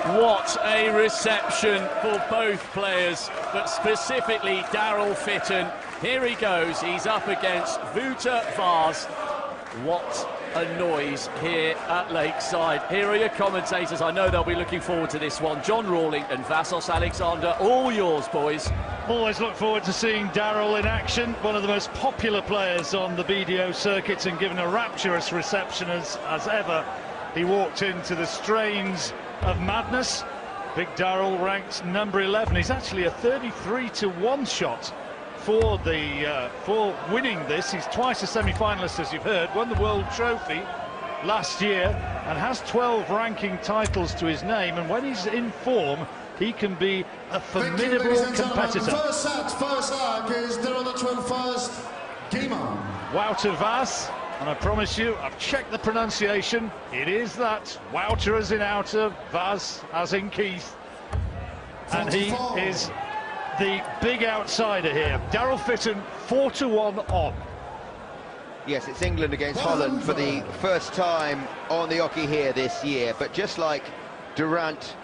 What a reception for both players, but specifically Darryl Fitton. Here he goes, he's up against Wouter. What a noise here at Lakeside. Here are your commentators. I know they'll be looking forward to this one. John Rawling and Vassos Alexander, all yours, boys. Always look forward to seeing Darryl in action, one of the most popular players on the BDO circuit, and given a rapturous reception as ever. He walked into the strains of madness. Big Darryl ranked number 11. He's actually a 33-to-1 shot for winning this. He's twice a semi-finalist, as you've heard, won the World Trophy last year and has 12 ranking titles to his name, and when he's in form he can be a formidable competitor. First set is Darryl first game on. Wouter Vaes, and I promise you, I've checked the pronunciation, it is that. Wouter as in outer, Vaes as in Keith, and he is the big outsider here. Darryl Fitton 4-to-1 on. Yes, it's England against Holland for the first time on the hockey here this year, but just like Durant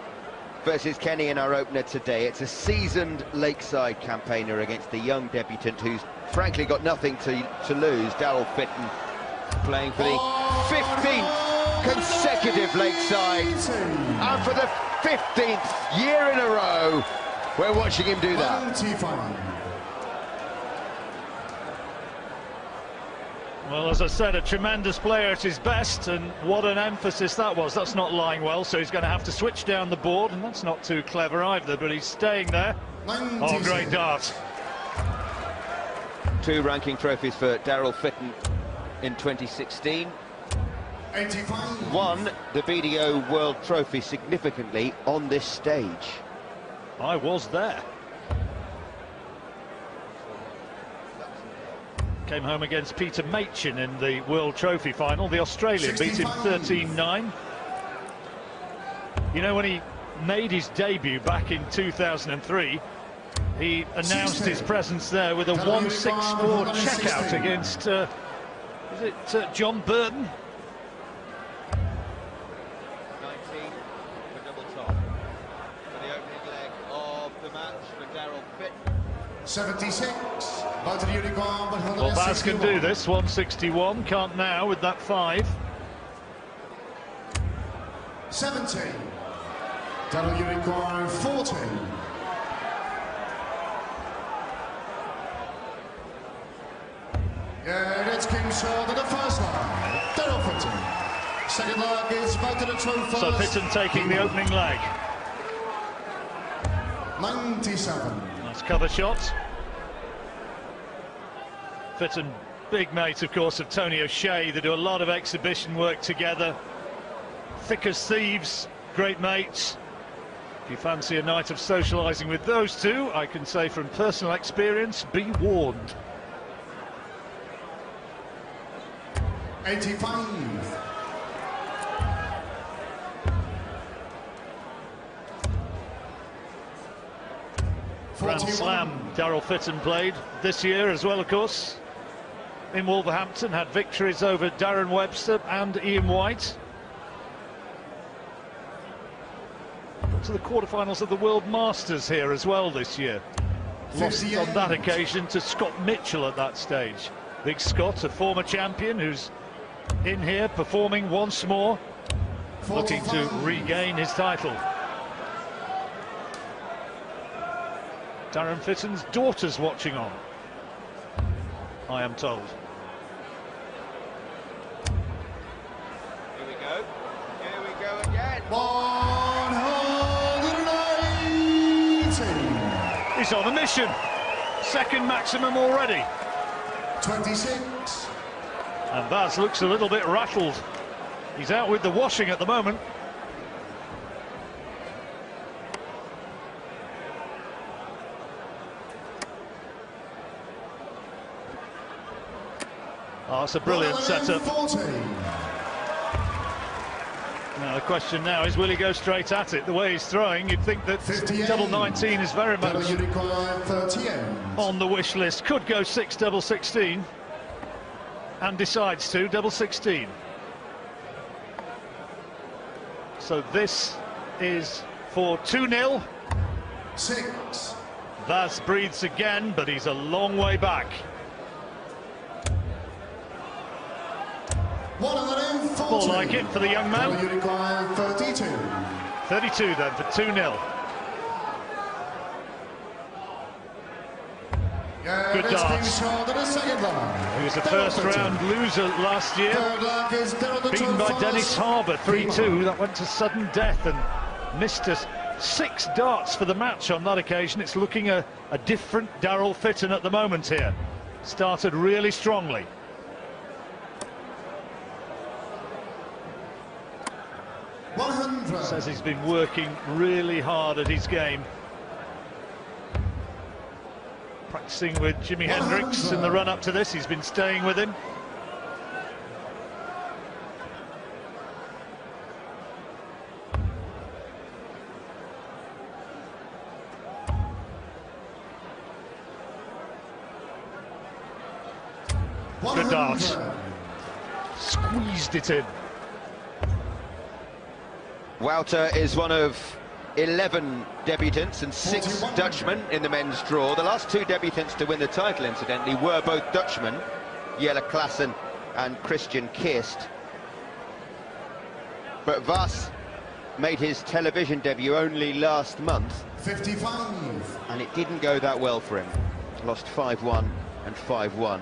versus Kenny in our opener today, it's a seasoned Lakeside campaigner against the young debutant who's frankly got nothing to lose. Darryl Fitton playing for the 15th consecutive Lakeside, and for the 15th year in a row we're watching him do that. Well, as I said, a tremendous player at his best, and what an emphasis that was. That's not lying well, so he's going to have to switch down the board, and that's not too clever either, but he's staying there. Oh, great dart. 2 ranking trophies for Darryl Fitton in 2016. 85. Won the BDO World Trophy significantly on this stage. I was there. Came home against Peter Machin in the World Trophy final. The Australian beat him 13-9. You know, when he made his debut back in 2003, he announced his presence there with a 1-6-4 checkout against, is it John Burton? 19 for double top for the opening leg of the match for Darryl Fitton. 76. Well, Well, Vaes can do this. 161, can't now with that 5. 70. Darryl Unicorn 40. Yeah, it's King Shaw to the first line. Darryl Fitton. Second leg is Wouter the Trophy. So Fitton taking the opening leg. 97. Nice cover shot. Fitton, big mate, of course, of Tony O'Shea. They do a lot of exhibition work together. Thick as thieves, great mates. If you fancy a night of socialising with those two, I can say from personal experience, be warned. 85. Grand Slam Darryl Fitton played this year as well, of course. In Wolverhampton, had victories over Darren Webster and Ian White. Got to the quarterfinals of the World Masters here as well this year. Lost on that occasion to Scott Mitchell at that stage. Big Scott, a former champion who's in here performing once more, looking to regain his title. Darren Fitton's daughter's watching on, I am told. Here we go. Here we go again. 180. He's on a mission. Second maximum already. 26. And Vaes looks a little bit rattled. He's out with the washing at the moment. Oh, it's a brilliant setup. 40. Now the question now is, will he go straight at it? The way he's throwing, you'd think that double 19 is very much on the wish list. Could go 6 double 16 and decides to double 16. So this is for 2-0. 6. Vaes breathes again, but he's a long way back. 140. More like it for the young man. You require 32. 32 then for 2-0. Good darts. He was a first-round loser last year, beaten by Dennis Harbour 3-2. That went to sudden death and missed us 6 darts for the match on that occasion. It's looking a different Darryl Fitton at the moment here. Started really strongly. Says he's been working really hard at his game. Practicing with Jimi Hendrix in the run-up to this. He's been staying with him. Good dart. Squeezed it in. Wouter is one of 11 debutants and 6 Dutchmen in the men's draw. The last 2 debutants to win the title, incidentally, were both Dutchmen, Jelle Claassen and Christian Kirst. But Vaes made his television debut only last month. 55. And it didn't go that well for him. Lost 5-1 and 5-1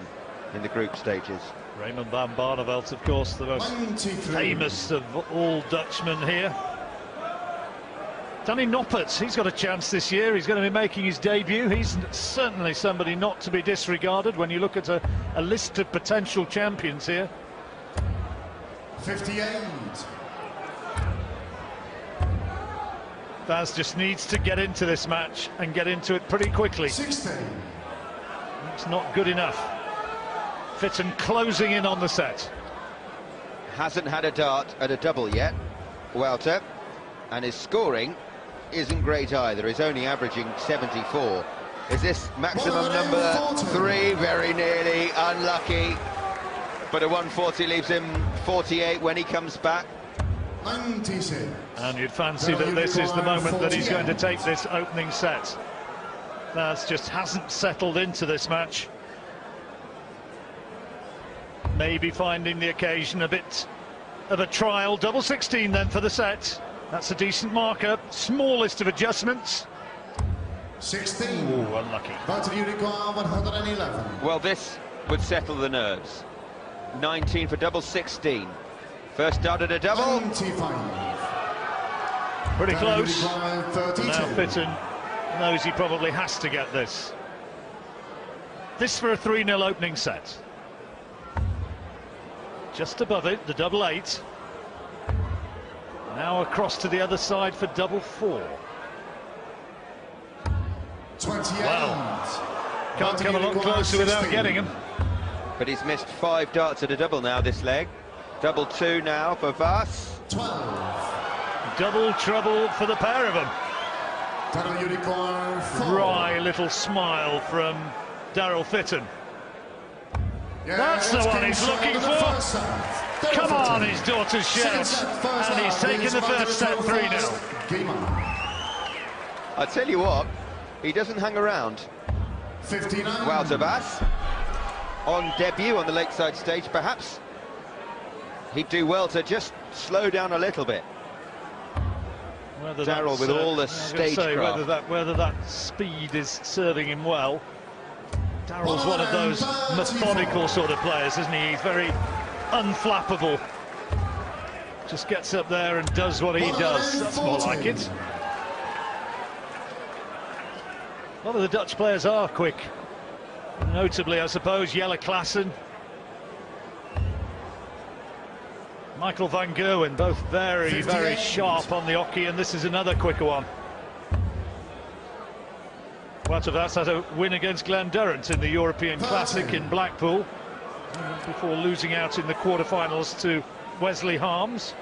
in the group stages. Raymond van Barneveld, of course, the most famous of all Dutchmen here. Danny Noppert, he's got a chance this year. He's going to be making his debut. He's certainly somebody not to be disregarded when you look at a list of potential champions here. 58. Vaes just needs to get into this match and get into it pretty quickly. 60. It's not good enough. Fitton closing in on the set. Hasn't had a dart at a double yet, Wouter, and his scoring isn't great either. He's only averaging 74. Is this maximum number 3? Very nearly, unlucky. But a 140 leaves him 48 when he comes back. 96. And you'd fancy that this is the moment that he's going to take this opening set. Vaes just hasn't settled into this match. Maybe finding the occasion a bit of a trial. Double 16 then for the set. That's a decent marker. Smallest of adjustments. 16. Ooh, unlucky. But you require 111. Well, this would settle the nerves. 19 for double 16. First dart at a double. 95. Pretty close. 32. Now Fitton knows he probably has to get this. This for a 3-0 opening set. Just above it, the double 8. Now across to the other side for double 4. 28. Wow. Can't come a lot closer without getting him. But he's missed 5 darts at a double now, this leg. Double 2 now for Vaes. 12. Double trouble for the pair of them. Darryl, you require 4. Wry little smile from Darryl Fitton. Yeah, That's the one he's looking for. Come on, his daughter's shout. And he's taken the first set 3-0. I tell you what, he doesn't hang around. 59. Wouter Vaes on debut on the Lakeside stage. Perhaps he'd do well to just slow down a little bit. Darryl with all the stagecraft. Whether that speed is serving him well. Darryl's one of those methodical sort of players, isn't he? He's very unflappable. Just gets up there and does what he does. That's more like it. A lot of the Dutch players are quick. Notably, I suppose, Jelle Claassen, Michael van Gerwen, both very, very sharp on the hockey, and this is another quicker one. Wouter Vaes had a win against Glenn Durrant in the European Classic in Blackpool before losing out in the quarterfinals to Wesley Harms,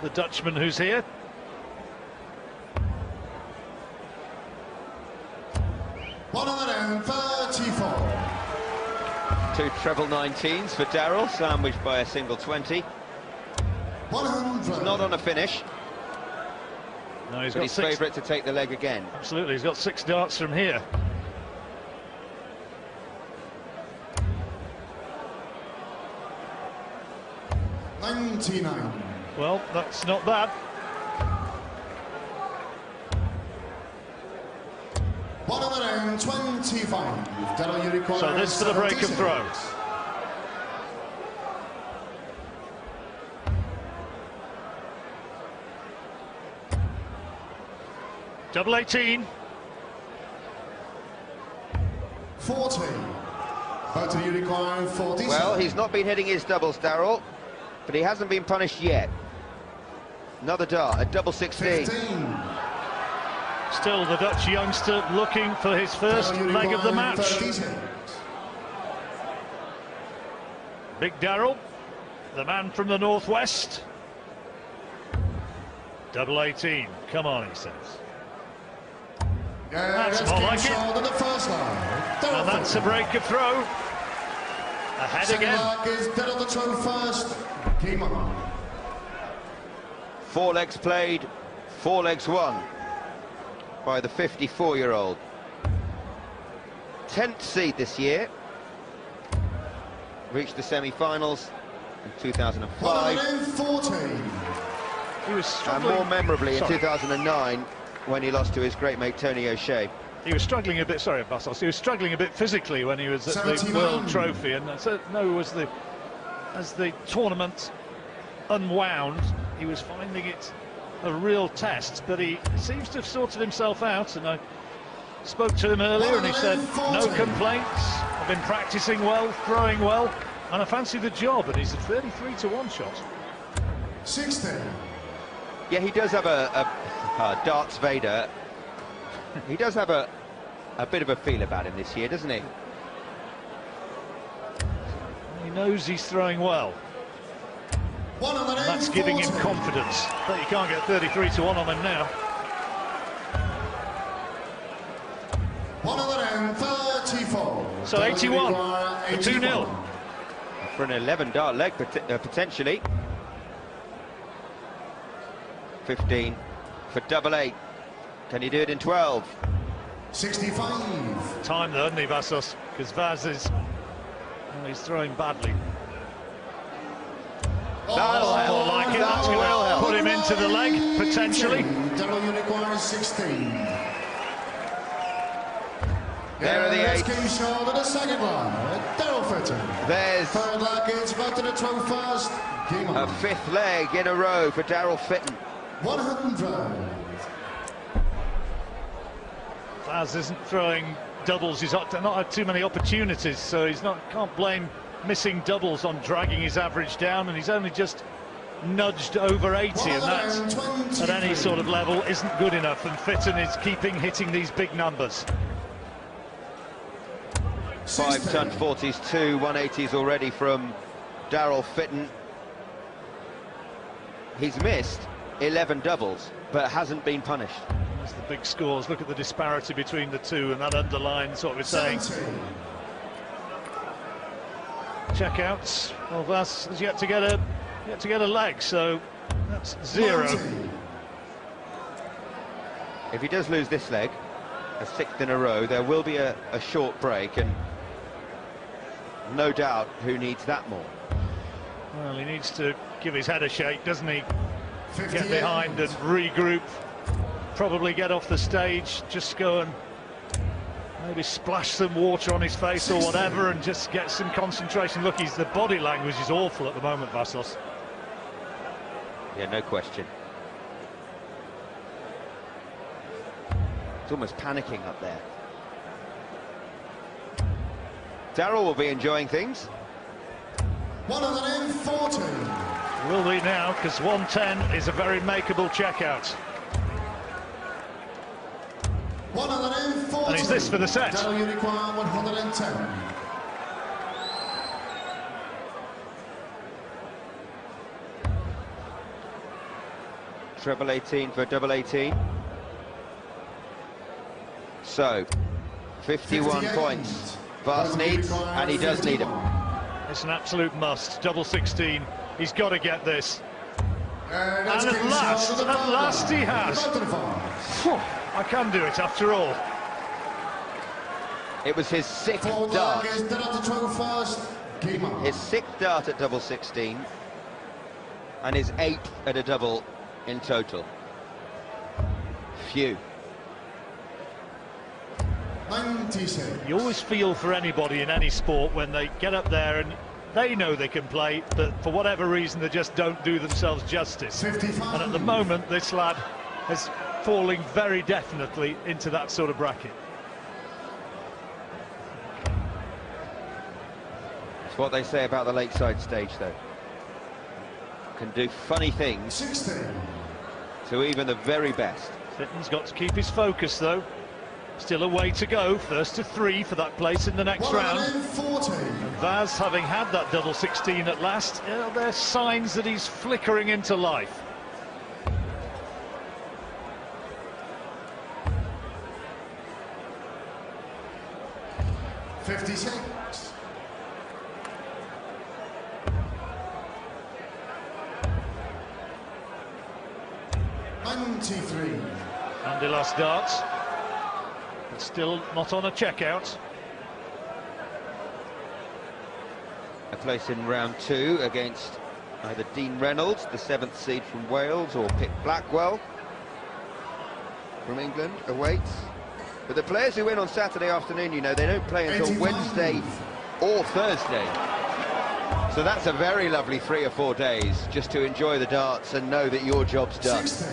the Dutchman who's here. Two treble 19s for Darryl, sandwiched by a single 20. He's not on a finish. No, he's but got his 6. favourite to take the leg again. Absolutely, he's got 6 darts from here. $99. Well, that's not bad. $125. Darryl, you require So this for the break of throw. Double 18. 40. Wouter, you require 40. Well, he's not been hitting his doubles, Darryl, but he hasn't been punished yet. Another dart, a double 16. 15. Still the Dutch youngster looking for his first leg of the match. 36. Big Darryl, the man from the northwest. Double 18. Come on, he says. That's more like it. The first line. And that's a break of throw. Ahead Second again. leg is Darryl the throw first. Game on. 4 legs played, 4 legs won by the 54-year-old. 10th seed this year. Reached the semi-finals in 2005. 140. He was And struggling. more memorably in 2009 when he lost to his great mate Tony O'Shea. He was struggling a bit. Sorry, Bastos. He was struggling a bit physically when he was at the 79. World Trophy, and so no, as the tournament unwound, he was finding it a real test. But he seems to have sorted himself out. And I spoke to him earlier, and he said, "No complaints. I've been practicing well, throwing well, and I fancy the job." And he's a 33-to-1 shot. 60. Yeah, he does have a darts Vader. He does have a bit of a feel about him this year, doesn't he? He knows he's throwing well. And that's giving him confidence. But you can't get 33-to-1 on him now. 134. So 81 for 2-0. For an 11-dart leg, potentially. 15 for double 8. Can he do it in 12? 65. Time though, isn't he, Vassos? Because Vaz is... well, he's throwing badly. That's more like it. That's going to put him into the leg, potentially. Darryl, you require 16. There are the 8. Game short of the second line. Darryl Fitton. There's Third leg is Wouter the throw first. Game on. a 5th leg in a row for Darryl Fitton. 100. Vaz isn't throwing doubles. He's not had too many opportunities, so can't blame missing doubles on dragging his average down, and he's only just nudged over 80, and that at any sort of level isn't good enough, and Fitton is hitting these big numbers. 5-ton 40s, 2 180s already from Darryl Fitton. He's missed 11 doubles, but hasn't been punished. There's the big scores. Look at the disparity between the two, and that underlines what we're saying. 70. Checkouts. Well, Vaz has yet to get a leg, so that's 0. 90. If he does lose this leg, a 6th in a row, there will be a short break, and no doubt who needs that more. Well, he needs to give his head a shake, doesn't he? 58. Get behind and regroup. Probably get off the stage, just go and maybe splash some water on his face or whatever, and just get some concentration. Look, the body language is awful at the moment, Vassos. Yeah, no question. He's almost panicking up there. Darryl will be enjoying things. 140. Will be now, because 110 is a very makeable checkout. 140. And is this for the set? Darryl, you require 110. Treble 18 for double 18. So, 51 58. points. Vaz needs, and he does need them. It's an absolute must. Double 16. He's got to get this. And at last he has. Phew, I can do it after all. It was his sixth dart. His sixth dart at double 16, and his 8th at a double in total. Phew. 96. You always feel for anybody in any sport when they get up there and they know they can play, but for whatever reason they just don't do themselves justice. 55. And at the moment this lad is falling very definitely into that sort of bracket. It's what they say about the Lakeside stage, though. Can do funny things 16. to even the very best. Fitton's got to keep his focus though. Still a way to go. First to 3 for that place in the next round. 140. And Vaes, having had that double 16 at last, there's signs that he's flickering into life. $56. $93. And the last darts. But still not on a checkout. A place in round 2 against either Dean Reynolds, the 7th seed from Wales, or Pitt Blackwell from England awaits. But the players who win on Saturday afternoon, you know, they don't play until 81. Wednesday or Thursday. So that's a very lovely 3 or 4 days just to enjoy the darts and know that your job's done. 60.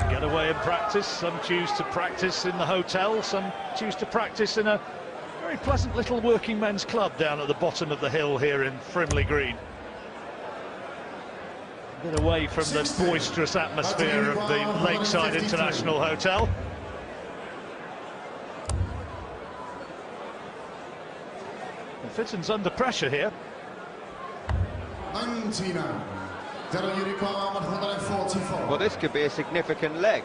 Get away and practice. Some choose to practice in the hotel, some choose to practice in a very pleasant little working men's club down at the bottom of the hill here in Frimley Green. A bit away from the boisterous atmosphere of the Lakeside International Hotel. And Fitton's under pressure here. 99. Darryl Unicorn 144. Well, this could be a significant leg.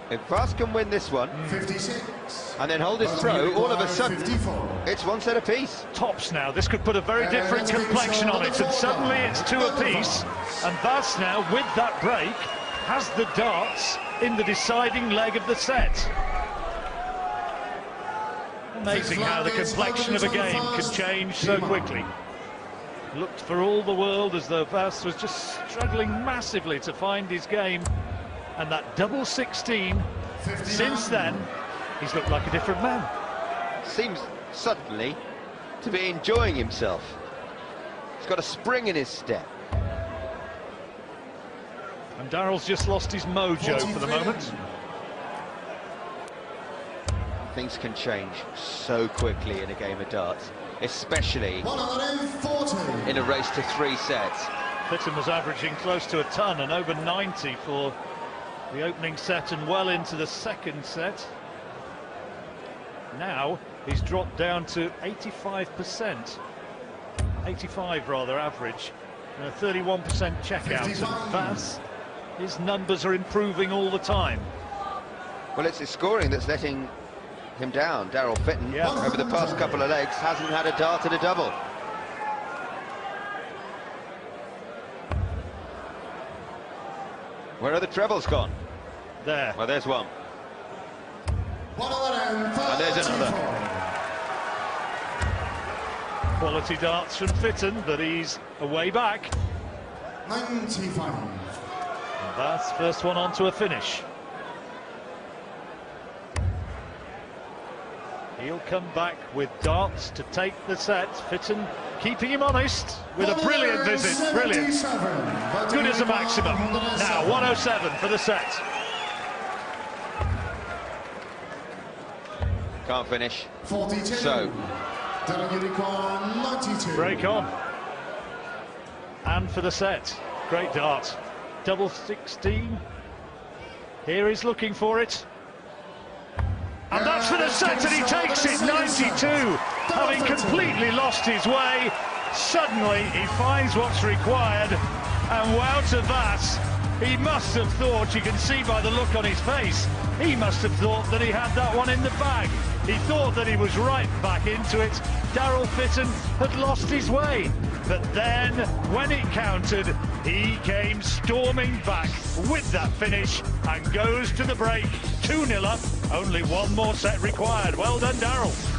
If Vaes can win this one 56. and then hold his throw, all of a sudden 54. it's one set apiece. Tops now. This could put a very different complexion on it, and suddenly it's 2 apiece. And Vaes now, with that break, has the darts in the deciding leg of the set. Amazing how the complexion of a game can change so quickly. Looked for all the world as though Vaes was just struggling massively to find his game. And that double 16, 59. since then, he's looked like a different man. Seems suddenly to be enjoying himself. He's got a spring in his step. And Darryl's just lost his mojo for the moment. Things can change so quickly in a game of darts, especially 140. in a race to 3 sets. Fitton was averaging close to a ton and over 90 for the opening set and well into the second set. Now he's dropped down to 85%, 85 rather average, and a 31% checkout. And Vaes, his numbers are improving all the time. Well, it's his scoring that's letting him down. Darryl Fitton, Yeah. over the past couple of legs, hasn't had a dart at a double. Where are the trebles gone? There. Well, there's one. 134. And there's another. Quality darts from Fitton, but he's a way back. 95. And Vaes, first one on to a finish. He'll come back with darts to take the set. Fitton keeping him honest with a brilliant visit. Brilliant. Good as a maximum. Now 107 for the set. Can't finish. 42. So, Darryl Unicorn 92. Break on. And for the set. Great dart. Double 16. Here he's looking for it. And that's for the set, and he takes it, 92. Having completely lost his way, suddenly he finds what's required. And Wouter Vaes, he must have thought, you can see by the look on his face, he must have thought that he had that one in the bag. He thought that he was right back into it. Darryl Fitton had lost his way. But then, when it counted, he came storming back with that finish and goes to the break. 2-0 up, only one more set required. Well done, Darryl.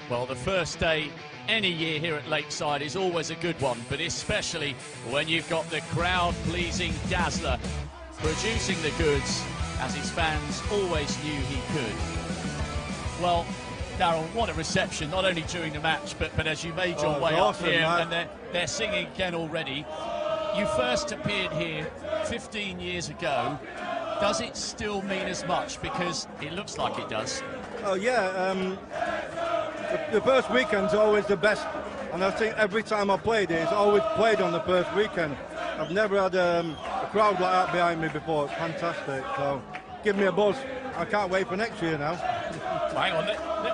Well, the first day any year here at Lakeside is always a good one, but especially when you've got the crowd-pleasing Dazzler producing the goods, as his fans always knew he could. Well, Darryl, what a reception, not only during the match, but as you made your way awesome, up here, man. and they're singing again already. You first appeared here 15 years ago. Does it still mean as much? Because it looks like it does. Oh, yeah. The first weekend's always the best, and I think every time I played it's always played on the first weekend. I've never had a crowd like that behind me before. It's fantastic. So give me a buzz. I can't wait for next year now. Hang on,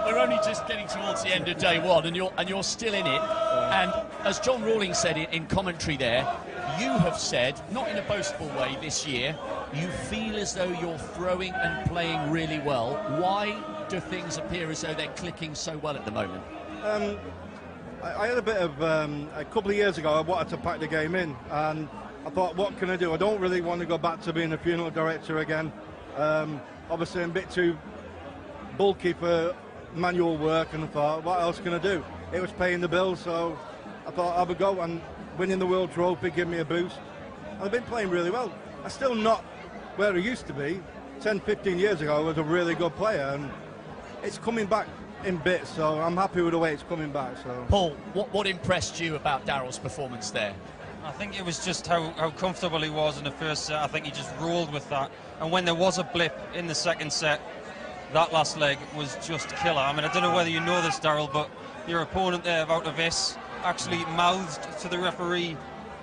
we're only just getting towards the end of day one, and you're still in it. And as John Rawlings said in commentary there, you have said, not in a boastful way this year, you feel as though you're throwing and playing really well. Why do things appear as though they're clicking so well at the moment? I had a bit of, a couple of years ago, I wanted to pack the game in, and I thought, what can I do? I don't really want to go back to being a funeral director again. Obviously, I'm a bit too bulky for manual work, and I thought, what else can I do? It was paying the bills, so I thought I would go, and winning the World Trophy give me a boost. And I've been playing really well. I'm still not where I used to be. 10, 15 years ago, I was a really good player, and it's coming back in bits, so I'm happy with the way it's coming back. So, Paul, what impressed you about Darryl's performance there? I think it was just how comfortable he was in the first set. I think he just rolled with that. And when there was a blip in the second set, that last leg was just killer. I mean, I don't know whether you know this, Darryl, but your opponent there, Wouter, actually mouthed to the referee,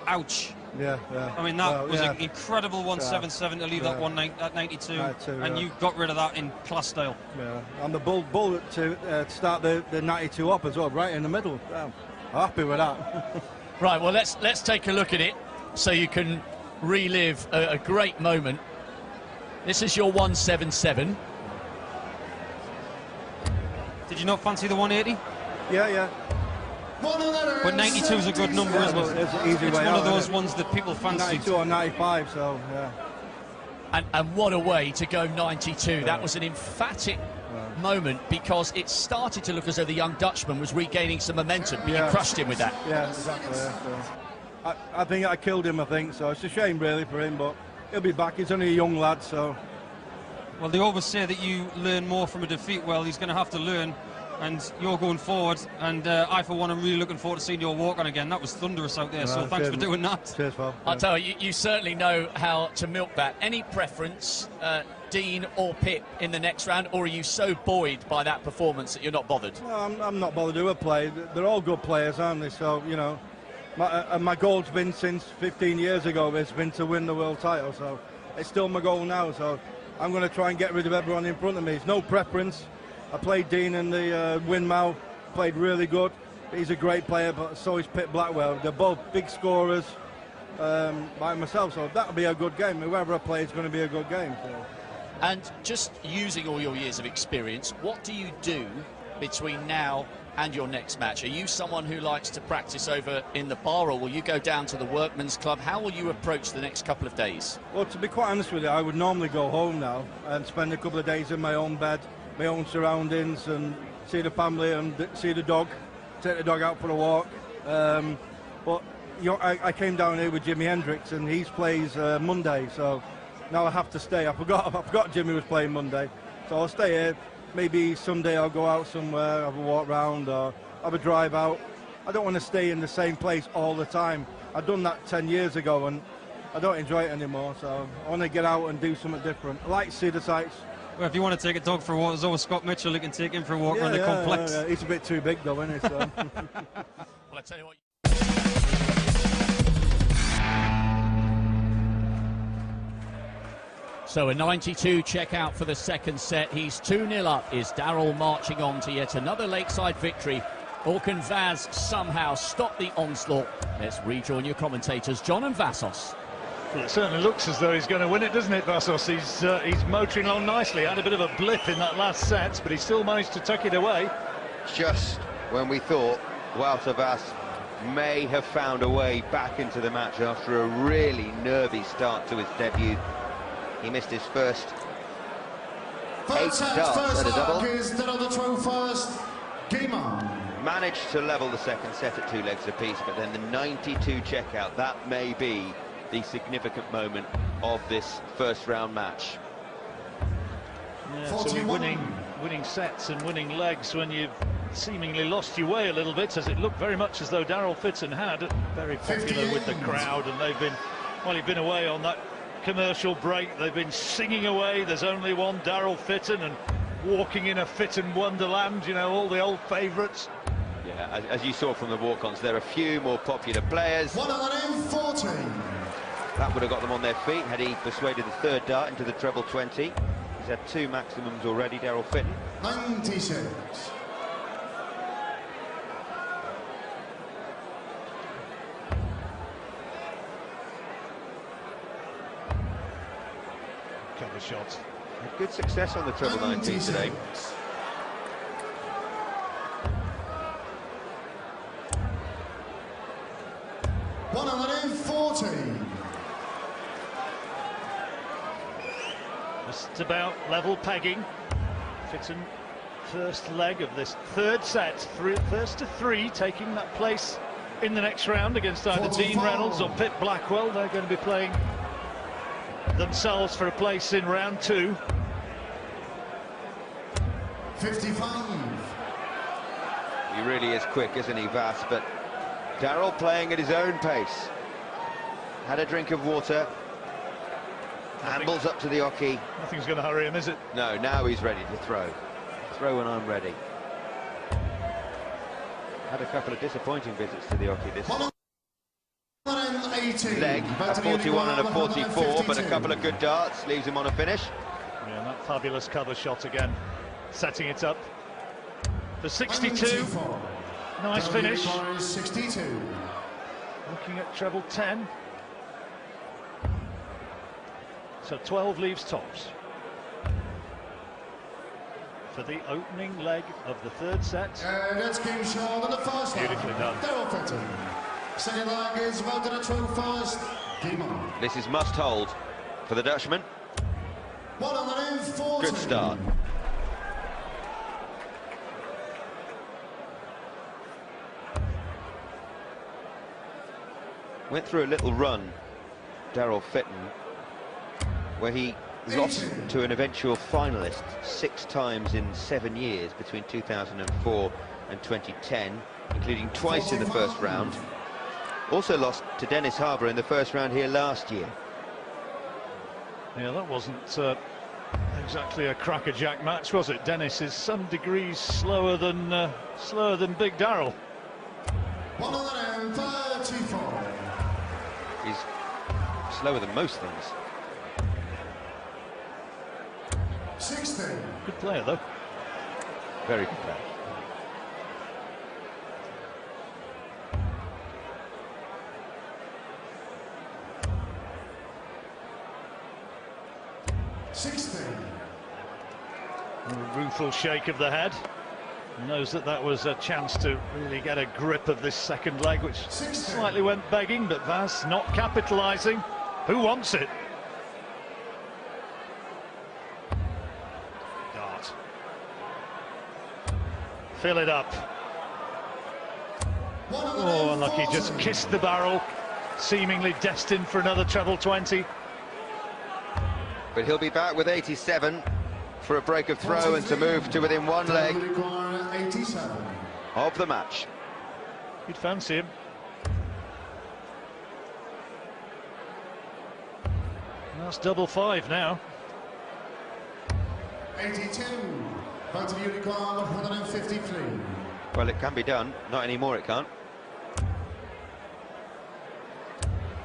ouch. Yeah. I mean, that was an incredible 177 to leave that one at 92, and you got rid of that in class style. Yeah, and the bull to start the 92 up as well, right in the middle. I'm happy with that. Right, well, let's take a look at it so you can relive a great moment. This is your 177. Did you not fancy the 180? Yeah. But 92 is a good number, isn't it? It's an easy it's way one out, of those ones that people fancy. 92 or 95, so yeah. And what a way to go 92. Yeah. That was an emphatic moment, because it started to look as though the young Dutchman was regaining some momentum, but you crushed him with that. Yeah, exactly. Yeah, so I think I killed him, I think, so it's a shame really for him, but he'll be back. He's only a young lad, so. Well, they always say that you learn more from a defeat. Well, he's going to have to learn, and you're going forward, and I, for one, am really looking forward to seeing your walk on again. That was thunderous out there, so thanks for doing that. Cheers, Phil. I'll tell you, you certainly know how to milk that. Any preference, Dean or Pip, in the next round, or are you so buoyed by that performance that you're not bothered? No, I'm not bothered who I play. They're all good players, aren't they? So, you know, my goal's been since 15 years ago, it's been to win the world title, so it's still my goal now, so I'm going to try and get rid of everyone in front of me. It's no preference. I played Dean in the Windmill, played really good. He's a great player, but so is Pip Blackwell. They're both big scorers like myself, so that'll be a good game. Whoever I play is going to be a good game. So. And just using all your years of experience, what do you do between now and your next match? Are you someone who likes to practice over in the bar, or will you go down to the Workman's Club? How will you approach the next couple of days? Well, to be quite honest with you, I would normally go home now and spend a couple of days in my own bed, my own surroundings, and see the family and see the dog, take the dog out for a walk. But you know, I came down here with Jimi Hendrix, and he plays Monday, so now I have to stay. I forgot Jimmy was playing Monday, so I'll stay here. Maybe someday I'll go out somewhere, have a walk round, or have a drive out. I don't want to stay in the same place all the time. I've done that 10 years ago, and I don't enjoy it anymore, so I want to get out and do something different. I like to see the sights, Well, if you want to take a dog for a walk, there's always Scott Mitchell who can take him for a walk around the complex. Yeah. He's a bit too big though, isn't he? So. Well, I tell you what. So a 92 check-out for the second set. He's 2-0 up. Is Darryl marching on to yet another Lakeside victory? Or can Vaes somehow stop the onslaught? Let's rejoin your commentators, John and Vassos. Well, it certainly looks as though he's going to win it, doesn't it, Vassos? He's motoring along nicely. Had a bit of a blip in that last set, but he still managed to tuck it away. Just when we thought Wouter may have found a way back into the match after a really nervy start to his debut. He missed his first 8 darts at a double. Managed to level the second set at 2 legs apiece, but then the 92 checkout, that may be the significant moment of this first round match. Yeah, so winning sets and winning legs when you've seemingly lost your way a little bit, as it looked very much as though Darryl Fitton had. Very popular with the crowd, and they've been, well, he'd been away on that commercial break, they've been singing away. There's only one Darryl Fitton, and walking in a Fitton wonderland, you know, all the old favourites. Yeah, as you saw from the walk-ons, there are a few more popular players. 114. That would have got them on their feet had he persuaded the third dart into the treble 20. He's had 2 maximums already, Darryl Fitton. 96. Cover shots. Had good success on the treble 19 today. Just about level pegging. Fitton, first leg of this third set, first to 3, taking that place in the next round against either Dean Reynolds or Pip Blackwell. They're going to be playing themselves for a place in round 2. 55. He really is quick, isn't he, Vaes? But Darryl playing at his own pace. Had a drink of water. Ambles up to the oche. Nothing's going to hurry him, is it? No, now he's ready to throw. Throw when I'm ready. Had a couple of disappointing visits to the oche this leg, a 41 and a 44, but a couple of good darts, leaves him on a finish. Yeah, that fabulous cover shot again, setting it up for 62. Nice finish. 62. Looking at treble 10. So 12 leaves tops for the opening leg of the third set. That's game shot on the first leg. Beautifully done. Darryl Fitton. Second leg is Wouter the true first. Game on. This is must hold for the Dutchman. 140. Good start. Went through a little run, Darryl Fitton, where he lost to an eventual finalist 6 times in 7 years between 2004 and 2010, including twice in the first round. Also lost to Dennis Harbour in the first round here last year. Yeah, that wasn't exactly a crackerjack match, was it? Dennis is some degrees slower than Big Darryl. 134. He's slower than most things. 60. Good player, though. Very good player. A rueful shake of the head. He knows that that was a chance to really get a grip of this second leg, which slightly went begging, but Vaes not capitalising. Who wants it? Dart. Fill it up. Oh, unlucky, just kissed the barrel, seemingly destined for another treble 20. But he'll be back with 87 for a break of throw and to move to within 1 leg of the match. You'd fancy him. That's double 5 now. 82. Back to the unicorn, 153. Well, it can be done. Not anymore, it can't.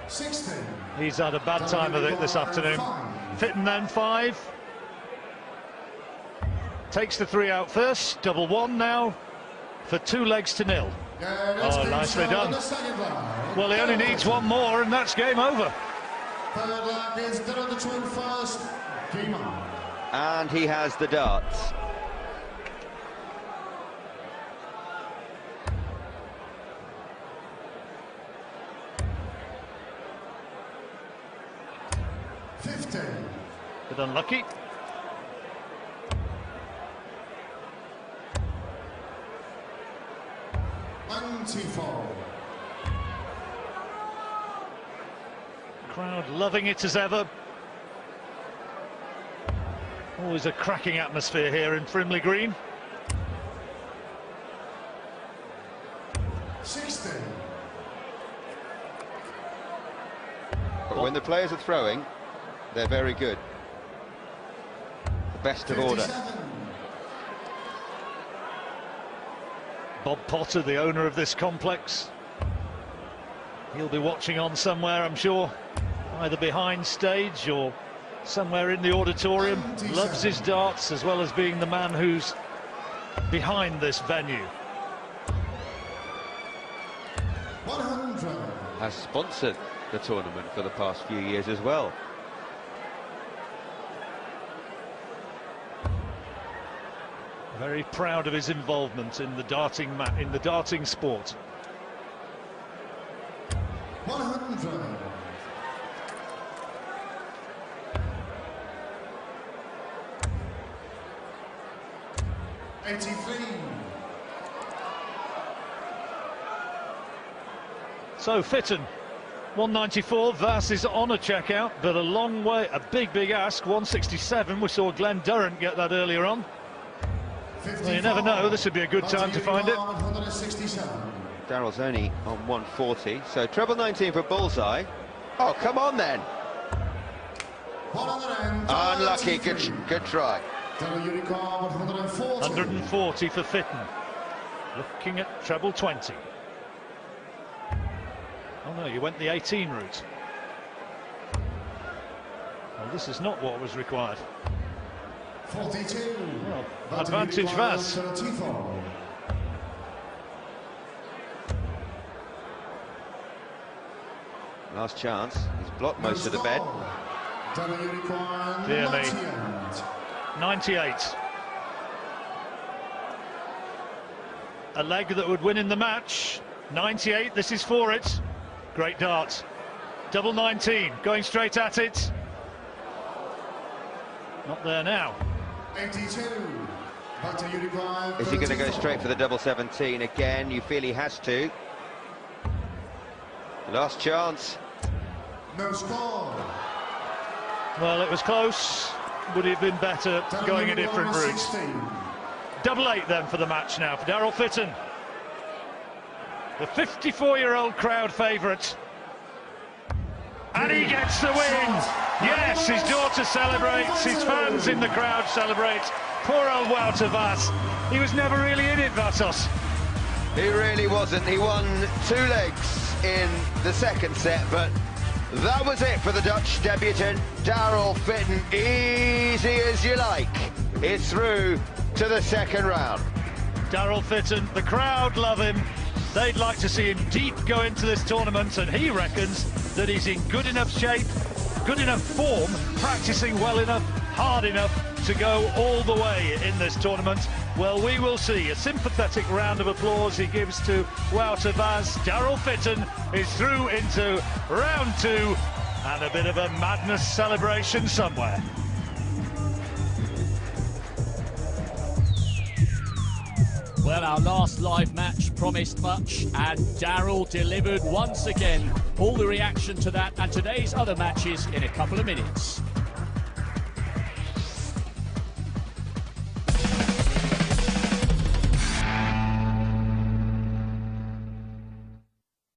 60. He's had a bad time of it this afternoon. Fitton then 5. Takes the 3 out first. Double 1 now for 2 legs to 0. Oh, nicely done. Well, he only needs 1 more and that's game over. Third leg is Darryl the twin first. Game on. And he has the darts. But unlucky. Crowd loving it as ever. Always a cracking atmosphere here in Frimley Green. 60. But when the players are throwing, they're very good. The best of order. 57. Bob Potter, the owner of this complex. He'll be watching on somewhere, I'm sure, either behind stage or somewhere in the auditorium. Loves his darts as well as being the man who's behind this venue. 100. Has sponsored the tournament for the past few years as well. Very proud of his involvement in the darting sport. 100. 83. So Fitton, 194. Vaes is on a checkout, but a long way, a big ask. 167. We saw Glenn Durrant get that earlier on. Well, you never know, this would be a good time to find it. Darryl's only on 140, so treble 19 for bullseye. Oh, come on then. Unlucky, good try. 140 for Fitton. Looking at treble 20. Oh no, you went the 18 route. Well, this is not what was required. 42. Well, advantage Vaes. 34. Last chance. He's blocked most of the bed. Dear me. 98. A leg that would win in the match. 98, this is for it. Great dart. Double 19, going straight at it. Not there now. 82. Is he going to go straight for the double 17 again? You feel he has to. Last chance. No score. Well, it was close. Would he have been better going a different route? Double 8 then for the match now for Darryl Fitton. The 54-year-old crowd favourite. And he gets the win. Yes, his daughter celebrates, his fans in the crowd celebrate. Poor old Wouter Vaes. He was never really in it, Vasos. He really wasn't. He won 2 legs in the second set, but that was it for the Dutch debutant, Darryl Fitton. Easy as you like. It's through to the second round. Darryl Fitton, the crowd love him. They'd like to see him deep go into this tournament, and he reckons that he's in good enough shape, good enough form, practicing well enough, hard enough to go all the way in this tournament. Well, we will see. A sympathetic round of applause he gives to Wouter Vaes. Darryl Fitton is through into round 2, and a bit of a madness celebration somewhere. Well, our last live match promised much, and Darryl delivered once again. All the reaction to that and today's other matches in a couple of minutes.